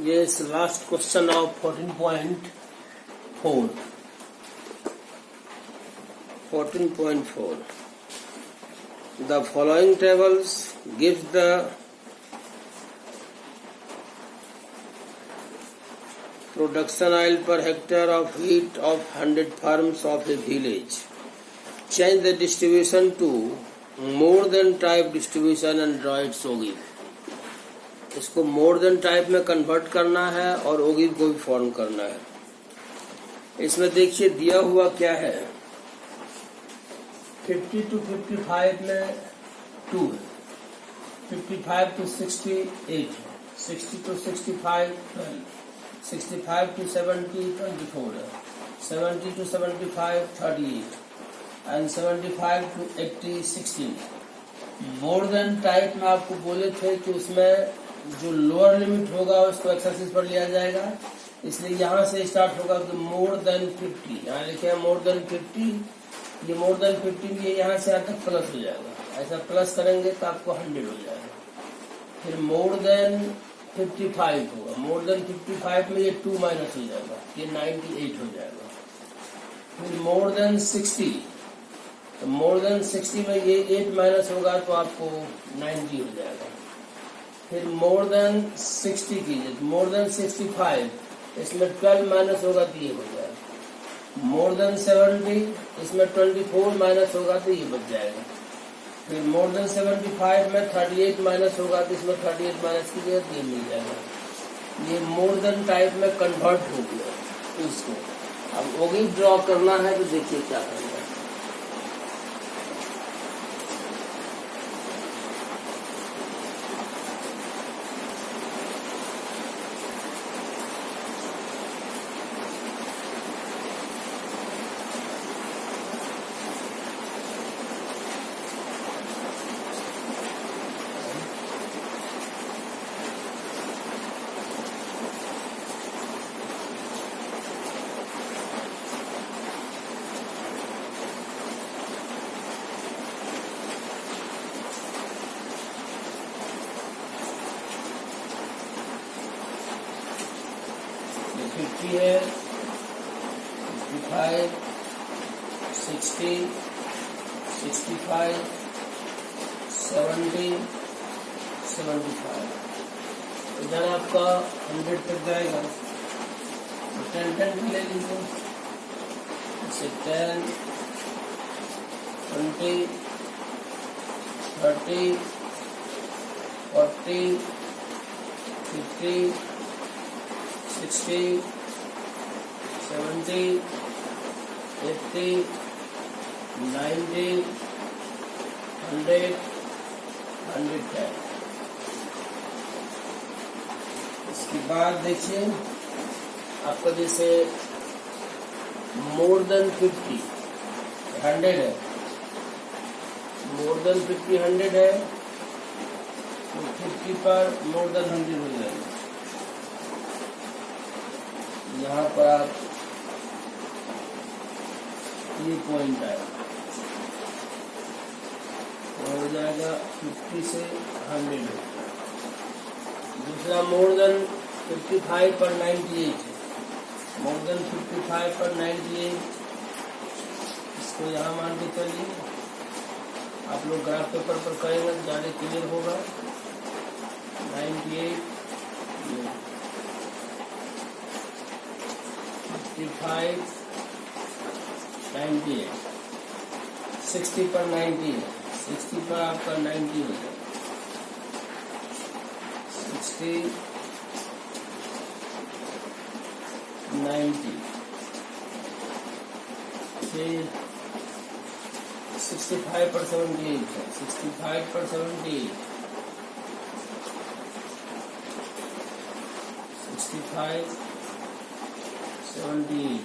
Yes, last question of 14.4. 14.4. The following tables gives the production oil per hectare of wheat of 100 farms of a village. Change the distribution to more than type distribution and draw its OGIV. इसको more than type में convert करना है और ओगिव को भी form करना है। इसमें देखिए दिया हुआ क्या है, 50 to 55 में 2 है, 55 to 68 है, 60 to 65 12, 65 to 70 24 है, 70 to 75 38 and 75 to 80 16। More than type में आपको बोले थे कि उसमें जो लोअर लिमिट होगा उसको एक्सेसिस पर लिया जाएगा, इसलिए यहाँ से स्टार्ट होगा तो मोर देन 50, यहाँ लिखे हैं मोर देन 50, ये मोर देन 50 ये यहाँ से यहाँ तक प्लस हो जाएगा, ऐसा प्लस करेंगे तो आपको 100 हो जाएगा। फिर मोर देन 55 होगा, मोर देन 55 में ये 2 माइनस हो जाएगा, ये 98 हो जाएगा। फिर मोर देन 60, तो मोर देन 60 में ये 8 माइनस होगा तो आपको 90 हो जाएगा। फिर मोर देन 60 कीजिए, मोर देन 65 इसमें 12 माइनस होगा तो ये हो जाएगा। मोर देन 70 इसमें 24 माइनस होगा तो ये बच जाएगा। फिर मोर देन 75 में 38 माइनस होगा तो इसमें 38 माइनस कीजिए तो ये मिल जाएगा। ये मोर देन टाइप में कन्वर्ट हो गया। इसको अब ओगिव ड्रॉ करना है तो देखिए क्या करना है। है 55 60 65 70 75 इधर आपका 100 तक जाएगा तो 10 ले लीजिए, जैसे 10 20 30 40 50 60 70 80 90 100 110। इसके बाद देखिए आपका जैसे मोर देन 50 100 है, मोर देन 50 100 है तो 50 पर मोर देन 100 हो जाएगा। यहाँ पर आप ये पॉइंट आएगा हो जाएगा 50 से 100। दूसरा मोर देन 55 पर 98 है, मोर देन 55 पर 98 इसको यहाँ मान के चलिए। आप लोग ग्राफ पेपर पर करेंगे तो ज़्यादा क्लियर होगा। 98 55 98 60 पर 90 है, 60 पर आपका 90 हो जाएगा। 60 90 फिर 65 पर 78 है, 65 पर 78 65 78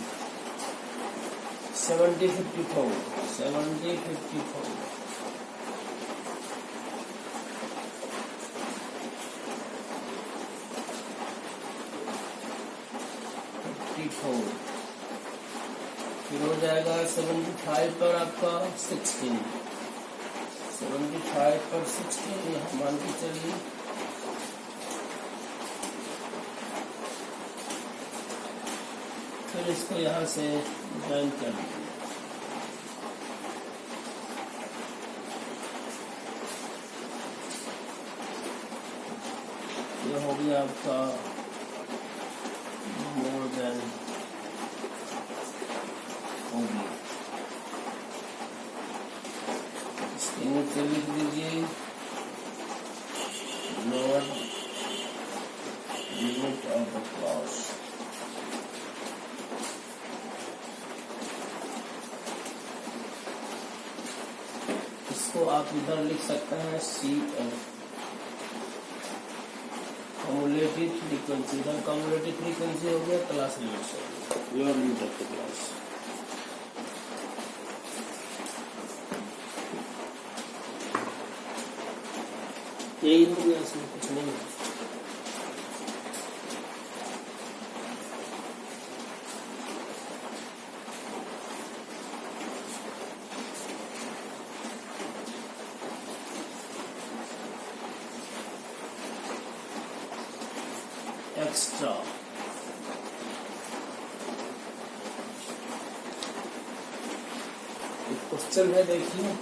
70 54 70 54 54 फिर हो जाएगा 75 पर आपका 16 75 पर 16 यहाँ मान के चलिए देन इसको यहाँ से ज्वाइन कर दीजिए। ये हो गया आपका मोर देन हो गया। इसके नीचे लिख दीजिए lower limit of the clause. इसको आप इधर लिख सकते हैं CF कम्युलेटिव फ्रीक्वेंसी। इधर कम्युलेटिव फ्रीक्वेंसी हो गया, class limit lower limit of the class. यही हो गया, इसमें कुछ नहीं है। एक्स्ट्रा क्वेश्चन है, देखिए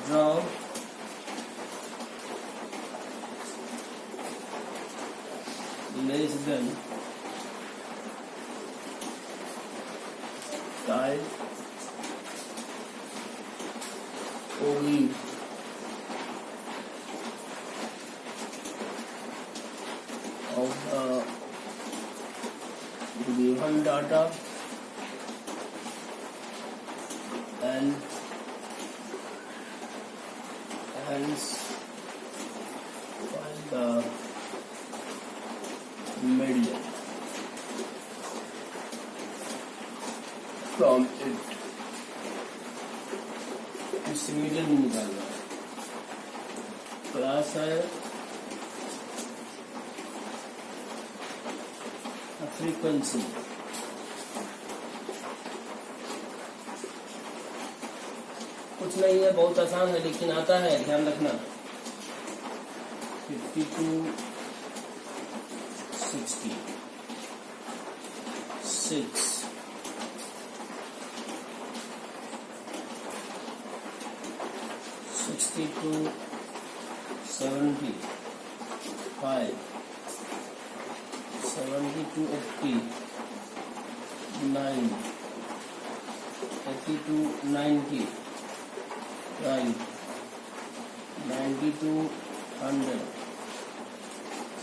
draw less than type olive of the given data and hence find the median from it। इससे मीडियन निकालना है। क्लास है फ्रीक्वेंसी। कुछ नहीं है, बहुत आसान है, लेकिन आता है, ध्यान रखना। 52 60 6 62 70 5 72 80 9 82 90 5 92 100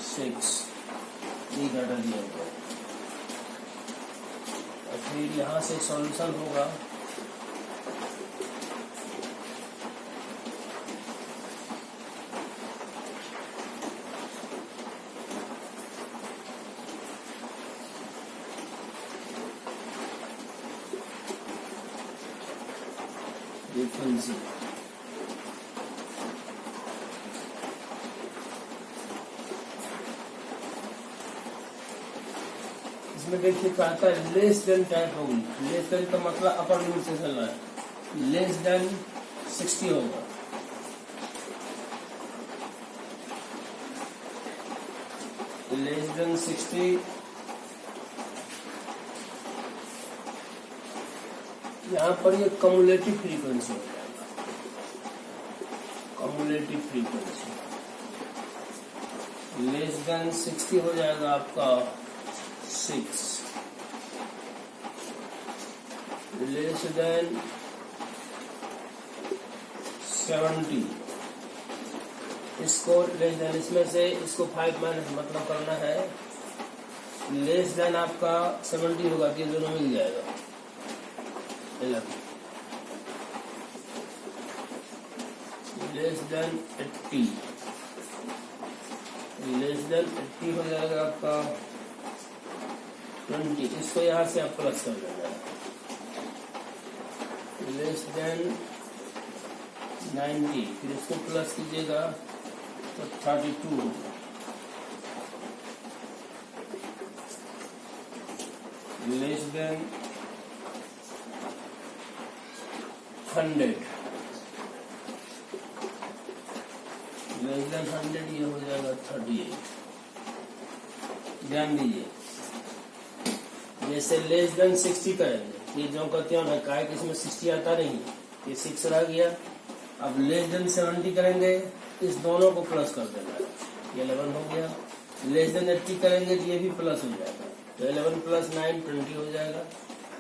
6 ये डाटा दिया हुआ है। और फिर यहाँ से सॉल्यूशन होगा। फ्रीक्वेंसी इसमें देखिए क्या आता है, लेस देन टाइप होगी। लेस देन का मतलब अपर लिमिट से चल रहा है। लेस देन 60 होगा। लेस देन 60 यहाँ पर ये कम्युलेटिव फ्रीक्वेंसी हो जाएगा। कम्युलेटिव फ्रीक्वेंसी लेस देन 60 हो जाएगा आपका 6। लेस देन 70 इसको लेस देन, इसमें से इसको 5 माइनस मतलब करना है। लेस देन आपका 70 होगा, ये दोनों मिल जाएगा। लेस देन 80 लेस देन 80 हो जाएगा आपका 20। इसको यहाँ से आप प्लस कर देना है। लेस देन 90 फिर इसको प्लस कीजिएगा तो 32 होगा। लेस देन 100 लेस देन 100 ये हो जाएगा 38। ध्यान दीजिए जैसे लेस देन 60 करेंगे, ये जो का त्यों है, काय कि इसमें 60 आता नहीं, ये 6 रह गया। अब लेस देन 70 करेंगे, इस दोनों को प्लस कर देना है, ये 11 हो गया। लेस देन 80 करेंगे तो ये भी प्लस हो जाएगा, तो 11 प्लस 9 20 हो जाएगा।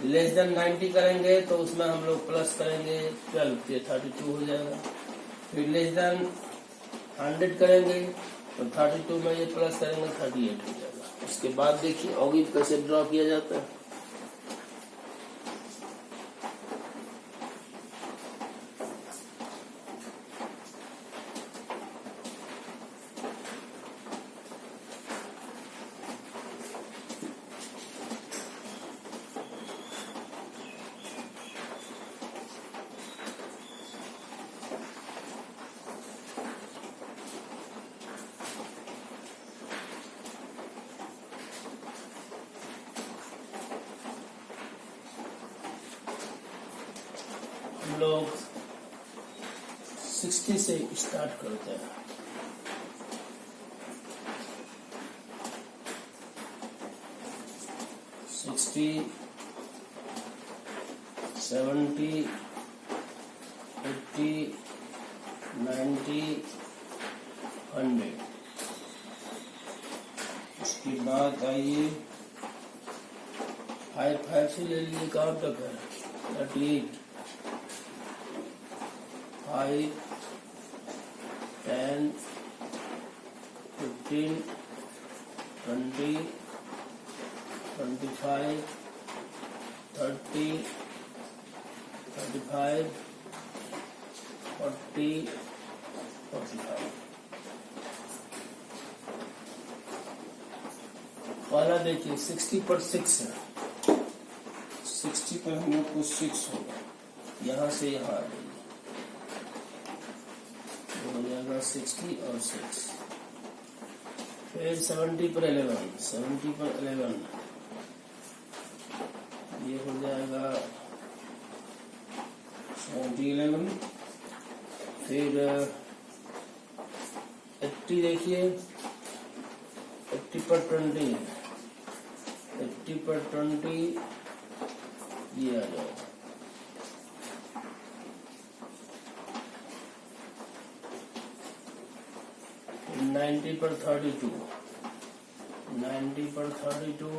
लेस देन 90 करेंगे तो उसमें हम लोग प्लस करेंगे 12, ये 32 हो जाएगा। फिर लेस देन 100 करेंगे तो 32 में ये प्लस करेंगे 38 हो जाएगा। उसके बाद देखिए ऑगिव कैसे ड्रॉ किया जाता है। लोग 60 से स्टार्ट करते हैं। सिक्सटी 70 80 90 100। उसके बाद आइए 5 से ले लीजिए, कहाँ तक है 38 5 10 15 20 25 30 35 40 45। पहला देखिए 60 पर 6 है, 60 पर हम लोग को 6 होगा, यहाँ से यहाँ आ जाएगी, हो जाएगा 60 और 6। फिर 70 पर 11, 70 पर 11 ये हो जाएगा 70 11। फिर 80 देखिए, 80 पर 20, 80 पर 20 ये आ जाएगा। फिर 90 पर 32, 90 पर 32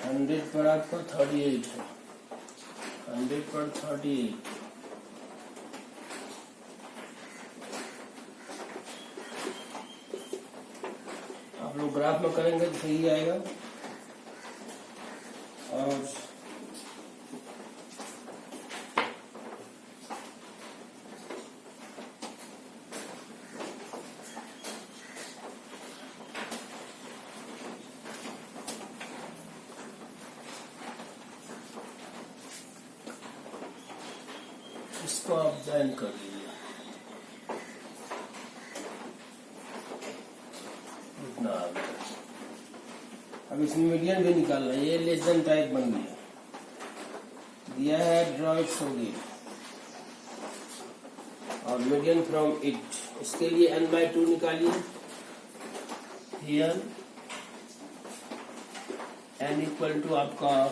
100 पर आपका 38 है, 100 पर 38। आप लोग ग्राफ में करेंगे तो सही आएगा। और इसको आप ज्वाइन कर लीजिए, इतना आ गया। अब इसमें मीडियन भी निकालना है, ये लेस देन टाइप बन गया, दिया है ड्रॉ इट्स होगी और मीडियन फ्रॉम इट। इसके लिए n/2 निकालिए। हियर n इक्वल टू आपका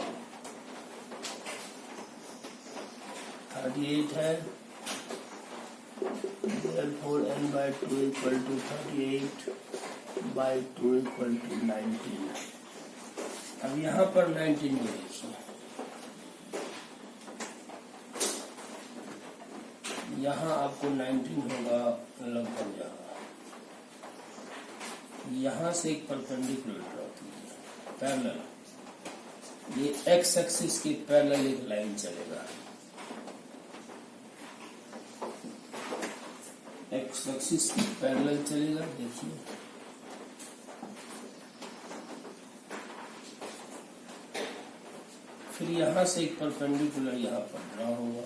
38 है, therefore n/2 equal to 38/2 equal to 19। अब यहाँ पर 19 को देखिए, यहाँ आपको 19 होगा लगभग, यहाँ से एक परपेंडिकुलर ड्रॉ कीजिए, पैरेलल। ये एक्स एक्सिस की पैरेलल एक लाइन चलेगा, एक्स एक्सिस की पैरेलल चलेगा। देखिए फिर यहाँ से एक परपेंडिकुलर यहाँ पर ड्रॉ होगा,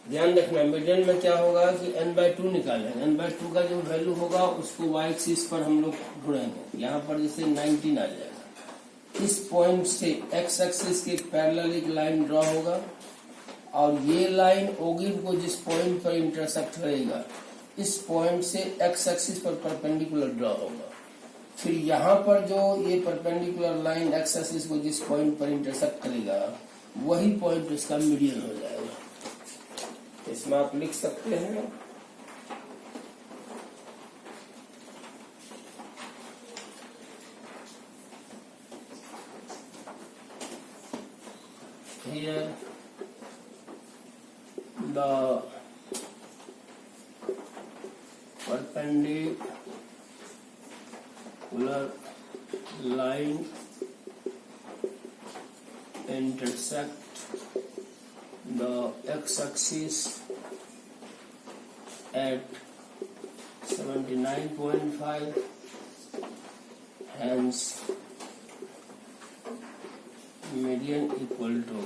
ध्यान रखना मीडियन में क्या होगा कि n/2 निकालेंगे, n/2 का जो वैल्यू होगा उसको y एक्सिस पर हम लोग ढूंढेंगे। यहाँ पर जैसे 19 आ जाएगा, इस पॉइंट से एक्स एक्सिस के पैरेलल एक लाइन ड्रॉ होगा और ये लाइन ओगिव को जिस पॉइंट पर इंटरसेक्ट करेगा इस पॉइंट से एक्स एक्सिस पर परपेंडिकुलर ड्रॉ होगा। फिर यहाँ पर जो ये परपेंडिकुलर लाइन एक्स एक्सिस को जिस पॉइंट पर इंटरसेक्ट करेगा वही पॉइंट इसका मीडियन हो जाएगा। इसमें आप लिख सकते हैं here the perpendicular line intersect the x-axis at 79.5, hence median equal to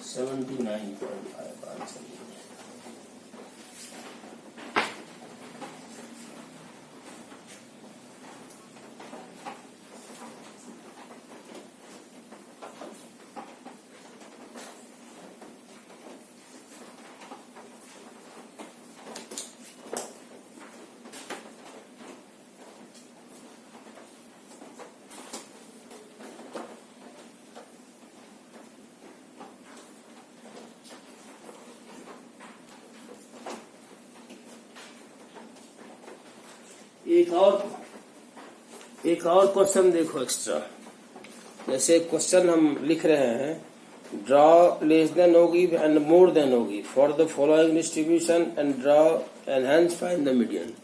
79.5 answer. एक और क्वेश्चन देखो एक्स्ट्रा। जैसे क्वेश्चन हम लिख रहे हैं draw less than ogive and more than ogive for the following distribution and draw and hence find the median.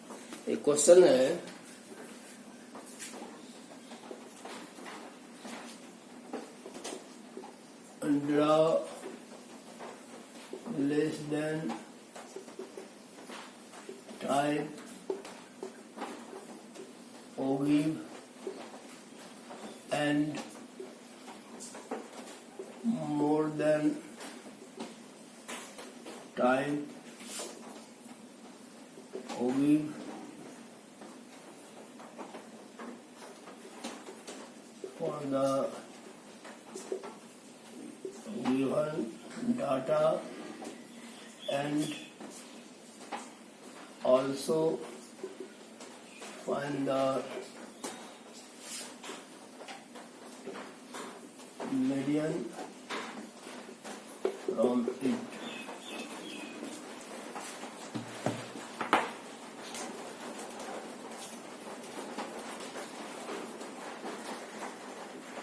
एक question है draw less than type ogive and more than type ogive for the given data and also find the median from it।